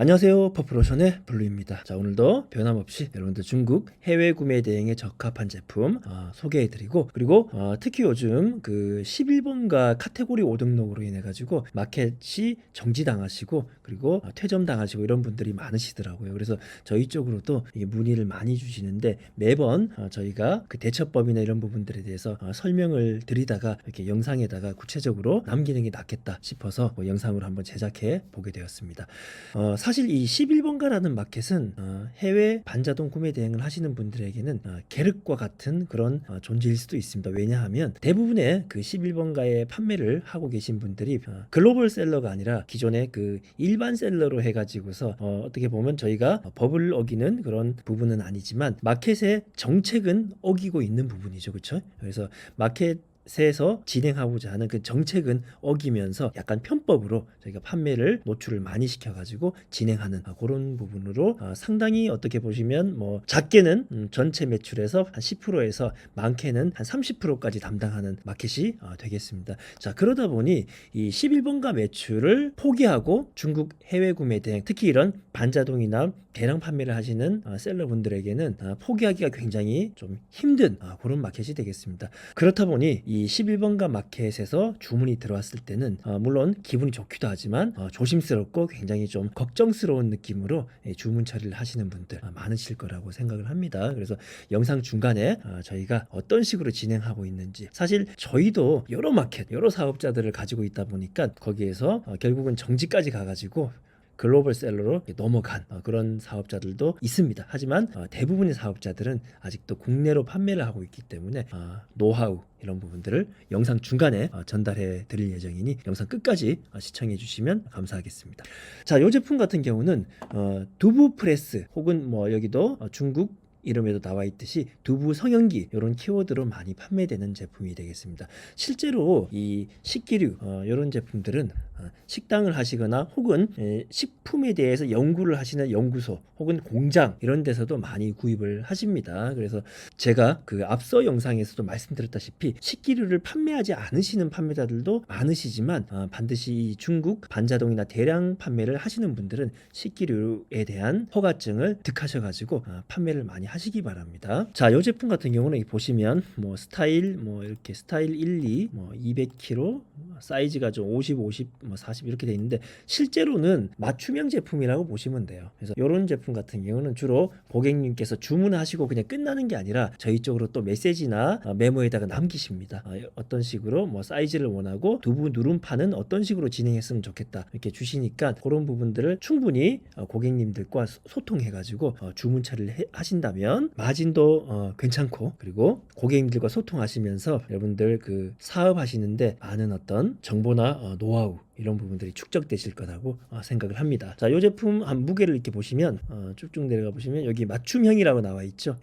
안녕하세요. 퍼플오션의 블루입니다. 자, 오늘도 변함없이 여러분들 중국 해외 구매 대행에 적합한 제품 소개해드리고, 그리고 특히 요즘 그 11번가 카테고리 5등록으로 인해 가지고 마켓이 정지당하시고, 그리고 퇴점당하시고 이런 분들이 많으시더라고요. 그래서 저희 쪽으로도 문의를 많이 주시는데, 매번 저희가 그 대처법이나 이런 부분들에 대해서 설명을 드리다가 이렇게 영상에다가 구체적으로 남기는 게 낫겠다 싶어서 영상으로 한번 제작해 보게 되었습니다. 사실 이 11번가라는 마켓은 해외 반자동 구매 대행을 하시는 분들에게는 계륵과 같은 그런 존재일 수도 있습니다. 왜냐하면 대부분의 그 11번가의 판매를 하고 계신 분들이 글로벌 셀러가 아니라 기존의 그 일반 셀러로 해가지고서 어떻게 보면 저희가 법을 어기는 그런 부분은 아니지만 마켓의 정책은 어기고 있는 부분이죠. 그렇죠? 그래서 마켓에서 진행하고자 하는 그 정책은 어기면서 약간 편법으로 저희가 판매를 노출을 많이 시켜가지고 진행하는 그런 부분으로 상당히 어떻게 보시면 뭐 작게는 전체 매출에서 한 10%에서 많게는 한 30%까지 담당하는 마켓이 되겠습니다. 자, 그러다 보니 이 11번가 매출을 포기하고 중국 해외 구매 대행, 특히 이런 반자동이나 대량 판매를 하시는 셀러분들에게는 포기하기가 굉장히 좀 힘든 그런 마켓이 되겠습니다. 그렇다 보니 이 11번가 마켓에서 주문이 들어왔을 때는 물론 기분이 좋기도 하지만 조심스럽고 굉장히 좀 걱정스러운 느낌으로 주문 처리를 하시는 분들 많으실 거라고 생각을 합니다. 그래서 영상 중간에 저희가 어떤 식으로 진행하고 있는지, 사실 저희도 여러 마켓, 여러 사업자들을 가지고 있다 보니까 거기에서 결국은 정지까지 가가지고 글로벌 셀러로 넘어간 그런 사업자들도 있습니다. 하지만 대부분의 사업자들은 아직도 국내로 판매를 하고 있기 때문에 노하우 이런 부분들을 영상 중간에 전달해 드릴 예정이니 영상 끝까지 시청해 주시면 감사하겠습니다. 자, 이 제품 같은 경우는 두부 프레스, 혹은 뭐 여기도 중국 이름에도 나와 있듯이 두부 성형기, 이런 키워드로 많이 판매되는 제품이 되겠습니다. 실제로 이 식기류 이런 제품들은 식당을 하시거나 혹은 식품에 대해서 연구를 하시는 연구소 혹은 공장 이런 데서도 많이 구입을 하십니다. 그래서 제가 그 앞서 영상에서도 말씀드렸다시피 식기류를 판매하지 않으시는 판매자들도 많으시지만 반드시 이 중국 반자동이나 대량 판매를 하시는 분들은 식기류에 대한 허가증을 득하셔가지고 판매를 많이 하시기 바랍니다. 자, 이 제품 같은 경우는 보시면 뭐 스타일, 뭐 이렇게 스타일 1, 2, 뭐 200kg, 사이즈가 좀 50, 50, 뭐 40 이렇게 돼 있는데 실제로는 맞춤형 제품이라고 보시면 돼요. 그래서 이런 제품 같은 경우는 주로 고객님께서 주문하시고 그냥 끝나는 게 아니라 저희 쪽으로 또 메시지나 메모에다가 남기십니다. 어떤 식으로 뭐 사이즈를 원하고 두부 누름판은 어떤 식으로 진행했으면 좋겠다 이렇게 주시니까 그런 부분들을 충분히 고객님들과 소통해가지고 주문 처리를 하신다면 마진도 괜찮고, 그리고 고객님들과 소통하시면서 여러분들 그 사업하시는데 많은 어떤 정보나 노하우 이런 부분들이 축적되실 거라고 생각을 합니다. 자, 이 제품 한 무게를 이렇게 보시면 쭉쭉 내려가 보시면 여기 맞춤형이라고 나와 있죠.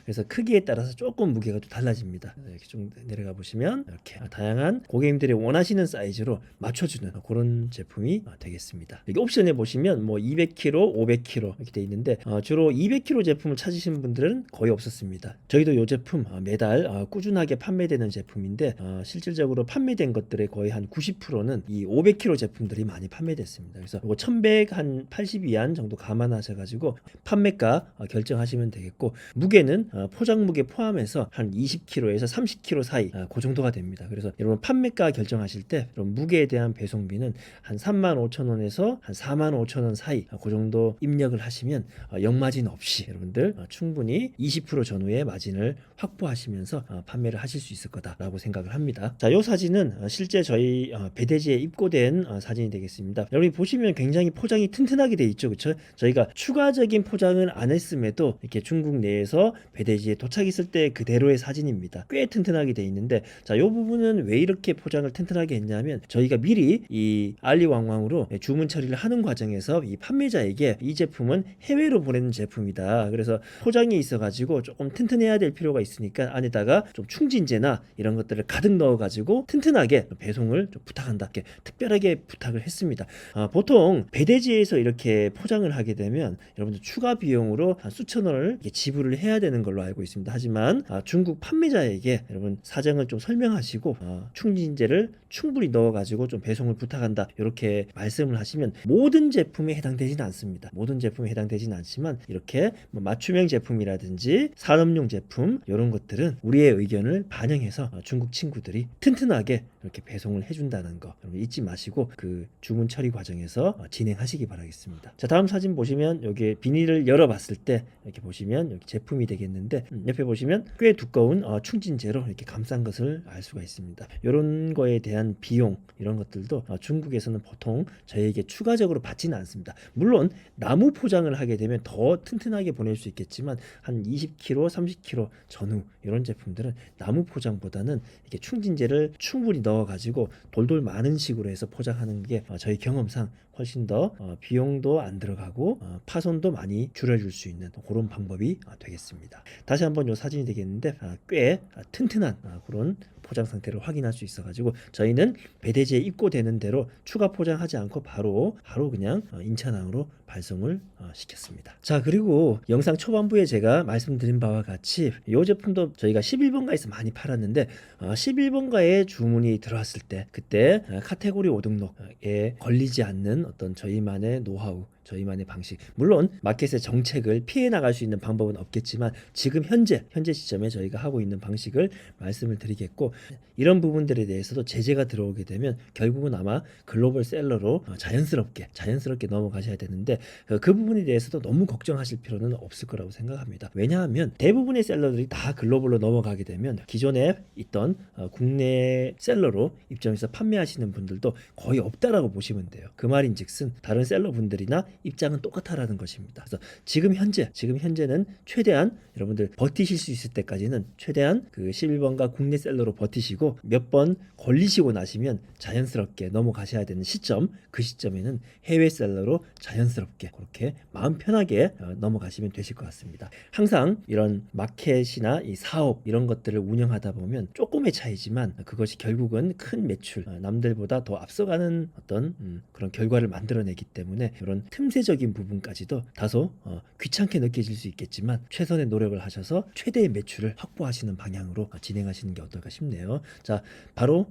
그래서 크기에 따라서 조금 무게가 또 달라집니다. 이렇게 쭉 내려가 보시면 이렇게 다양한 고객님들이 원하시는 사이즈로 맞춰주는 그런 제품이 되겠습니다. 여기 옵션에 보시면 뭐 200kg, 500kg 이렇게 돼 있는데 주로 200kg 제품을 찾으시는 분들은 거의 없었습니다. 저희도 이 제품 매달 꾸준하게 판매되는 제품인데 실질적으로 판매된 것들의 거의 한 90%는 이 500kg 제품들이 많이 판매됐습니다. 그래서 이거 1180위안 정도 감안하셔가지고 판매가 결정하시면 되겠고, 무게는 포장 무게 포함해서 한 20kg에서 30kg 사이 그 정도가 됩니다. 그래서 여러분 판매가 결정하실 때 여러분 무게에 대한 배송비는 한 35,000원에서 한 45,000원 사이 그 정도 입력을 하시면 역마진 없이 여러분들 충분히 20% 전후의 마진을 확보하시면서 판매를 하실 수 있을 거다라고 생각을 합니다. 자, 이 사진은 실제 저희 배대지에 입고된 사진이 되겠습니다. 여러분이 보시면 굉장히 포장이 튼튼하게 돼 있죠. 그렇죠? 저희가 추가적인 포장을 안 했음에도 이렇게 중국 내에서 배대지에 도착했을 때 그대로의 사진입니다. 꽤 튼튼하게 돼 있는데, 자, 이 부분은 왜 이렇게 포장을 튼튼하게 했냐면 저희가 미리 이 알리왕왕으로 주문 처리를 하는 과정에서 이 판매자에게 이 제품은 해외로 보내는 제품이다. 그래서 포장이 있어가지고 조금 튼튼해야 될 필요가 있으니까 안에다가 좀 충진제나 이런 것들을 가득 넣어가지고 튼튼하게 배송을 좀 부탁한다. 이렇게 특별하게 편하게 부탁을 했습니다. 보통 배대지에서 이렇게 포장을 하게 되면 여러분들 추가 비용으로 한 수천 원을 지불을 해야 되는 걸로 알고 있습니다. 하지만 중국 판매자에게 여러분 사정을 좀 설명하시고 충진제를 충분히 넣어가지고 좀 배송을 부탁한다 이렇게 말씀을 하시면 모든 제품에 해당되지는 않습니다. 모든 제품에 해당되지는 않지만 이렇게 뭐 맞춤형 제품이라든지 산업용 제품 이런 것들은 우리의 의견을 반영해서 중국 친구들이 튼튼하게 이렇게 배송을 해준다는 거 여러분 잊지 마시고 그 주문 처리 과정에서 진행하시기 바라겠습니다. 자, 다음 사진 보시면 여기 비닐을 열어봤을 때 이렇게 보시면 여기 제품이 되겠는데 옆에 보시면 꽤 두꺼운 충진제로 이렇게 감싼 것을 알 수가 있습니다. 이런 거에 대한 비용 이런 것들도 중국에서는 보통 저희에게 추가적으로 받지는 않습니다. 물론 나무 포장을 하게 되면 더 튼튼하게 보낼 수 있겠지만 한 20kg, 30kg 전후 이런 제품들은 나무 포장보다는 이렇게 충진제를 충분히 넣어가지고 돌돌 많은 식으로 해서 포장하는 게 저희 경험상 훨씬 더 비용도 안 들어가고 파손도 많이 줄여줄 수 있는 그런 방법이 되겠습니다. 다시 한번 이 사진이 되겠는데 꽤 튼튼한 그런 포장 상태를 확인할 수 있어가지고 저희는 배대지에 입고되는 대로 추가 포장하지 않고 바로 그냥 인천항으로 발송을 시켰습니다. 자, 그리고 영상 초반부에 제가 말씀드린 바와 같이 이 제품도 저희가 11번가에서 많이 팔았는데 11번가에 주문이 들어왔을 때 그때 카테고리 5등록에 걸리지 않는 어떤 저희만의 노하우 저희만의 방식 물론 마켓의 정책을 피해 나갈 수 있는 방법은 없겠지만 지금 현재 시점에 저희가 하고 있는 방식을 말씀을 드리겠고 이런 부분들에 대해서도 제재가 들어오게 되면 결국은 아마 글로벌 셀러로 자연스럽게 넘어가셔야 되는데 그 부분에 대해서도 너무 걱정하실 필요는 없을 거라고 생각합니다. 왜냐하면 대부분의 셀러들이 다 글로벌로 넘어가게 되면 기존에 있던 국내 셀러로 입점해서 판매하시는 분들도 거의 없다라고 보시면 돼요. 그 말인즉슨 다른 셀러 분들이나 입장은 똑같다라는 것입니다. 그래서 지금 현재는 최대한 여러분들 버티실 수 있을 때까지는 최대한 그 11번가 국내 셀러로 버티시고 몇 번 걸리시고 나시면 자연스럽게 넘어가셔야 되는 시점 그 시점에는 해외 셀러로 자연스럽게 그렇게 마음 편하게 넘어가시면 되실 것 같습니다. 항상 이런 마켓이나 이 사업 이런 것들을 운영하다 보면 조금의 차이지만 그것이 결국은 큰 매출 남들보다 더 앞서가는 어떤 그런 결과를 만들어내기 때문에 이런 틈새적인 부분까지도 다소 귀찮게 느껴질 수 있겠지만 최선의 노력을 하셔서 최대의 매출을 확보하시는 방향으로 진행하시는 게 어떨까 싶네요. 자, 바로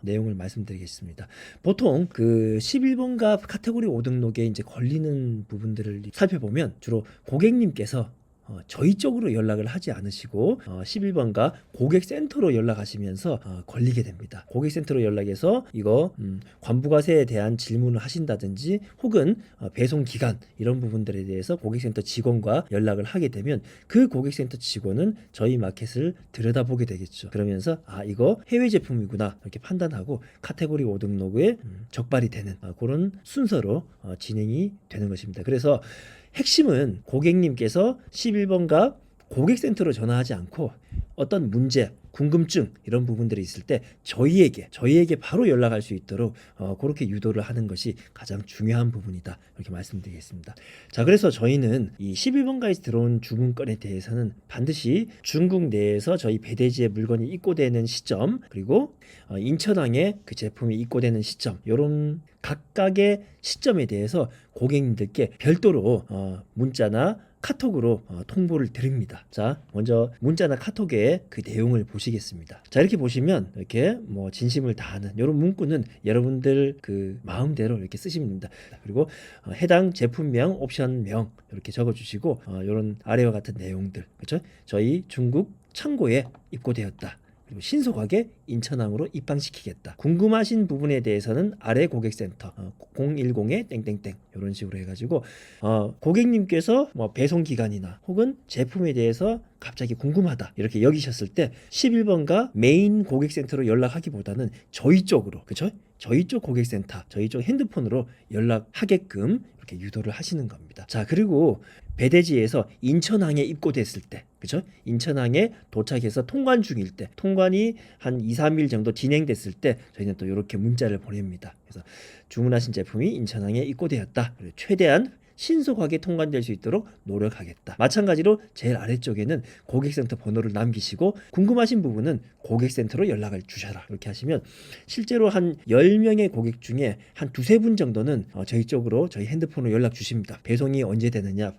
내용을 말씀드리겠습니다. 보통 그 11번가 카테고리 5등록에 이제 걸리는 부분들을 살펴보면 주로 고객님께서 저희 쪽으로 연락을 하지 않으시고 11번가 고객센터로 연락하시면서 걸리게 됩니다. 고객센터로 연락해서 이거 관부가세에 대한 질문을 하신다든지 혹은 배송 기간 이런 부분들에 대해서 고객센터 직원과 연락을 하게 되면 그 고객센터 직원은 저희 마켓을 들여다보게 되겠죠. 그러면서 이거 해외 제품이구나 이렇게 판단하고 카테고리 5등록에 적발이 되는 그런 순서로 진행이 되는 것입니다. 그래서 핵심은 고객님께서 11번가 고객센터로 전화하지 않고 어떤 문제, 궁금증 이런 부분들이 있을 때 저희에게 바로 연락할 수 있도록 그렇게 유도를 하는 것이 가장 중요한 부분이다 이렇게 말씀드리겠습니다. 자, 그래서 저희는 이 11번가에서 들어온 주문건에 대해서는 반드시 중국 내에서 저희 배대지에 물건이 입고되는 시점 그리고 인천항에 그 제품이 입고되는 시점 이런 각각의 시점에 대해서 고객님들께 별도로 문자나 카톡으로 통보를 드립니다. 자, 먼저 문자나 카톡의 그 내용을 보시겠습니다. 자, 이렇게 보시면 이렇게 뭐 진심을 다하는 이런 문구는 여러분들 그 마음대로 이렇게 쓰시면 됩니다. 그리고 해당 제품명, 옵션명 이렇게 적어주시고 이런 아래와 같은 내용들 그렇죠? 저희 중국 창고에 입고되었다. 그리고 신속하게 인천항으로 입항시키겠다. 궁금하신 부분에 대해서는 아래 고객센터 010에 땡땡땡 이런 식으로 해가지고 고객님께서 뭐 배송 기간이나 혹은 제품에 대해서 갑자기 궁금하다 이렇게 여기셨을 때 11번가 메인 고객센터로 연락하기보다는 저희 쪽으로 그렇죠? 저희 쪽 고객센터, 저희 쪽 핸드폰으로 연락하게끔 이렇게 유도를 하시는 겁니다. 자, 그리고 배대지에서 인천항에 입고됐을 때 그렇죠? 인천항에 도착해서 통관 중일 때 통관이 한 2, 3일 정도 진행됐을 때 저희는 또 이렇게 문자를 보냅니다. 그래서 주문하신 제품이 인천항에 입고되었다. 최대한 신속하게 통관될 수 있도록 노력하겠다. 마찬가지로 제일 아래쪽에는 고객센터 번호를 남기시고 궁금하신 부분은 고객센터로 연락을 주셔라. 이렇게 하시면 실제로 한 10명의 고객 중에 한 두세 분 정도는 저희 쪽으로 저희 핸드폰으로 연락 주십니다. 배송이 언제 되느냐,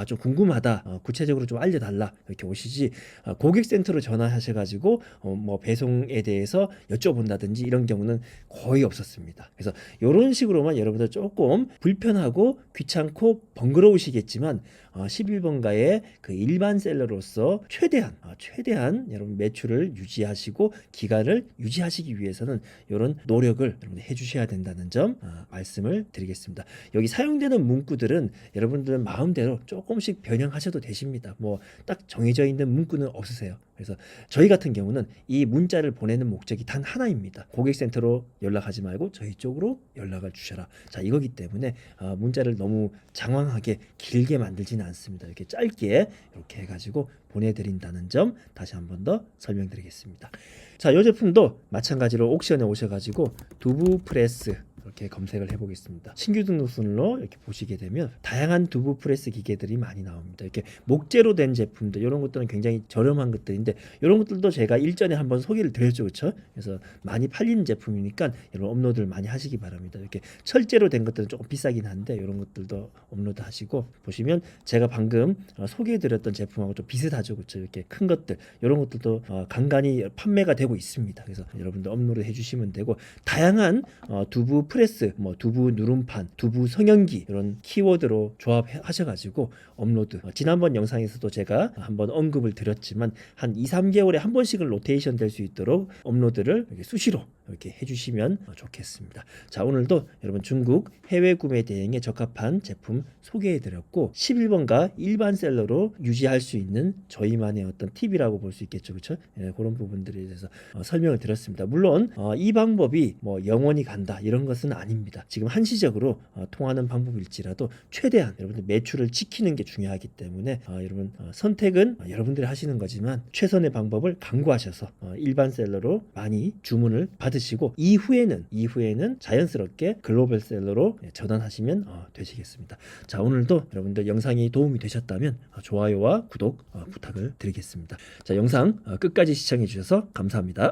좀 궁금하다, 구체적으로 좀 알려달라, 이렇게 오시지 고객센터로 전화하셔가지고 뭐 배송에 대해서 여쭤본다든지 이런 경우는 거의 없었습니다. 그래서 이런 식으로만 여러분들 조금 불편하고 귀찮고 번거로우시겠지만 11번가의 그 일반 셀러로서 최대한 여러분 매출을 유지하시고 기간을 유지하시기 위해서는 이런 노력을 여러분들 해주셔야 된다는 점 말씀을 드리겠습니다. 여기 사용되는 문구들은 여러분들은 마음대로 조금씩 변형하셔도 되십니다. 뭐 딱 정해져 있는 문구는 없으세요. 그래서 저희 같은 경우는 이 문자를 보내는 목적이 단 하나입니다. 고객센터로 연락하지 말고 저희 쪽으로 연락을 주셔라. 자, 이거기 때문에 문자를 너무 장황하게 길게 만들지는 않습니다. 이렇게 짧게 이렇게 해가지고 보내드린다는 점 다시 한 번 더 설명드리겠습니다. 자, 이 제품도 마찬가지로 옥션에 오셔가지고 두부 프레스 이렇게 검색을 해보겠습니다. 신규 등록순으로 이렇게 보시게 되면 다양한 두부 프레스 기계들이 많이 나옵니다. 이렇게 목재로 된 제품들, 이런 것들은 굉장히 저렴한 것들인데 이런 것들도 제가 일전에 한번 소개를 드렸죠, 그렇죠? 그래서 많이 팔리는 제품이니까 여러분 업로드를 많이 하시기 바랍니다. 이렇게 철제로 된 것들은 조금 비싸긴 한데 이런 것들도 업로드 하시고 보시면 제가 방금 소개해드렸던 제품하고 좀 비슷하죠, 그렇죠? 이렇게 큰 것들, 이런 것들도 간간히 판매가 되고 있습니다. 그래서 여러분들 업로드 해주시면 되고 다양한 두부 프레스, 뭐 두부 누름판, 두부 성형기 이런 키워드로 조합하셔가지고 업로드. 지난번 영상에서도 제가 한번 언급을 드렸지만 한 2-3개월에 한 번씩은 로테이션 될 수 있도록 업로드를 이렇게 수시로 이렇게 해주시면 좋겠습니다. 자, 오늘도 여러분 중국 해외 구매 대행에 적합한 제품 소개해드렸고 11번가 일반 셀러로 유지할 수 있는 저희만의 어떤 팁이라고 볼 수 있겠죠, 그렇죠? 그런 부분들에 대해서 설명을 드렸습니다. 물론 이 방법이 뭐 영원히 간다 이런 것은 아닙니다. 지금 한시적으로 통하는 방법일지라도 최대한 여러분들 매출을 지키는 게 중요하기 때문에 여러분 선택은 여러분들이 하시는 거지만 최선의 방법을 강구하셔서 일반 셀러로 많이 주문을 받으시고 이후에는 자연스럽게 글로벌 셀러로 전환하시면 되시겠습니다. 자, 오늘도 여러분들 영상이 도움이 되셨다면 좋아요와 구독 부탁을 드리겠습니다. 자, 영상 끝까지 시청해 주셔서 감사합니다.